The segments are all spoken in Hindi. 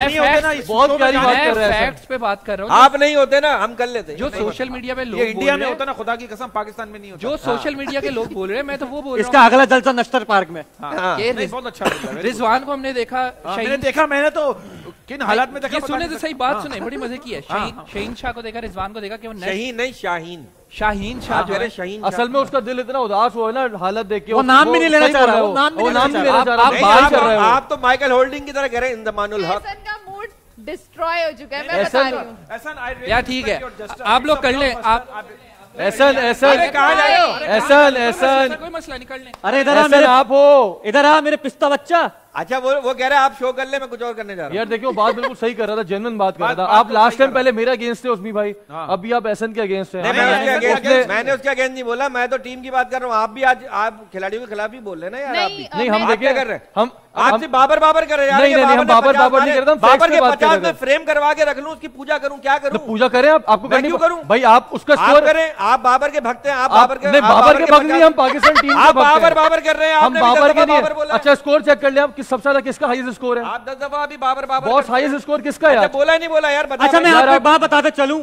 नहीं होते ना, बहुत प्यारी बात कर रहे हैं, फैक्ट्स पे बात कर रहा हूँ। आप नहीं होते ना, हम कर लेते। जो सोशल मीडिया पे लोग इंडिया में होता ना, खुदा की कसम पाकिस्तान में नहीं होता। जो सोशल मीडिया के लोग बोल रहे हैं, मैं तो वो बोल रहा हूँ। इसका अगला जलसा नश्तर पार्क में। बहुत अच्छा रिजवान को हमने देखा, मैंने तो किन हालात में देखा, सुने तो सही बात सुने, बड़ी मजे की है। शाहीन शाह को देखा, रिजवान को देखा कि वो शाहीन नहीं शाहीन शाह जो है, शाहीन असल में उसका दिल इतना उदास हुआ है ना हालत देख के, वो नाम भी नहीं लेना चाह रहा, वो नाम भी नहीं लेना चाह रहा। आप तो माइकल होल्डिंग की तरह कह रहे हैं, इंदमानुल हक का मूड डिस्ट्रॉय हो चुका है, मैं बता रही हूं। यार ठीक है, आप लोग कर लें, आप एहसन कोई मसला निकल लें। अरे इधर आ मेरे, आप हो इधर आ मेरे पिस्ता बच्चा। अच्छा वो कह रहा है आप शो कर ले, मैं कुछ और करने जा रहा हूं। यार देखियो, बात बिल्कुल सही कर रहा था, जेन्युइन बात कर रहा था। आप लास्ट टाइम पहले मेरे अगेंस्ट थे उस्मी भाई, अभी आप एहसन के अगेंस्ट हैं। मैंने उसके अगेंस्ट नहीं बोला, मैं तो टीम की बात कर रहा हूँ। आप भी आज आप खिलाड़ियों के खिलाफ ही बोल रहे हैं ना यार। आप भी नहीं, हम देखिए कर रहे हैं, हम आपसे बाबर कर रहे हैं। नहीं, हम बाबर नहीं कर रहे, बाबर के 50 में फ्रेम करवा के रख लूं, उसकी पूजा करूं, क्या करूं? पूजा करें आप, आपको मैं क्यों करूं भाई? आप उसका स्कोर करें, आप बाबर के भक्त हैं, आप बाबर के बाबर के भक्त नहीं, हम पाकिस्तान टीम के भक्त हैं। बाबर कर रहे हैं, हम बाबर के नहीं। अच्छा स्कोर चेक कर लिया आप, सबसे ज्यादा किसका हाईएस्ट स्कोर है? आप 10 दफा अभी बाबर बहुत हाईएस्ट स्कोर किसका यार? बोला नहीं बोला यार? अच्छा मैं आपको बात बताते चलूं,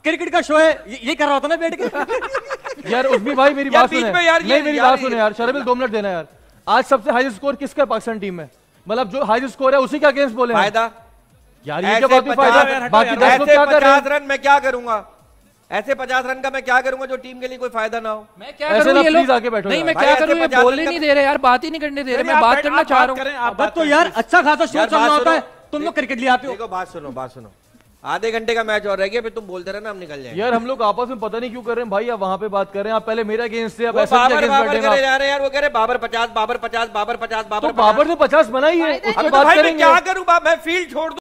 क्रिकेट का शो है, ये कर रहा होता ना बैठ के। यार उस्मी भाई मेरी बात सुने, नहीं मेरी बात सुने यार, शर्मिल 2 मिनट देना यार। आज सबसे हाईएस्ट स्कोर किसका है पाकिस्तान टीम में? मतलब जो हाईएस्ट स्कोर है उसी के अगेंस्ट बोले फायदा यार, ये क्या बात है? फायदा बाकी 10 लोग क्या कर रहे हैं? 50 रन मैं क्या करूंगा? ऐसे 50 रन का मैं क्या करूंगा जो टीम के लिए कोई फायदा ना हो? मैं क्या करूं? ये लोग आके बैठो। नहीं, मैं क्या करूं? ये बोलने नहीं दे रहे यार, बात ही नहीं करने दे रहे। मैं बात करना चाह रहा हूं। तो यार अच्छा खासा शो चल रहा होता है, तुम लोग क्रिकेट ले आते हो। देखो बात सुनो, आधे घंटे का मैच और रह गया, फिर तुम बोलते रहे ना, हम निकल जाएंगे। यार हम लोग आपस में पता नहीं क्यों कर रहे हैं भाई, आप वहां पे बात कर रहे हैं। आप पहले मेरे अगेंस्ट थे, अब ऐसे बाबर करे जा रहे हैं यार। वो कह रहे बाबर 50 बाबर ने 50 बनाई है, उसकी बात करेंगे। क्या करूं? मैं फील्ड छोड़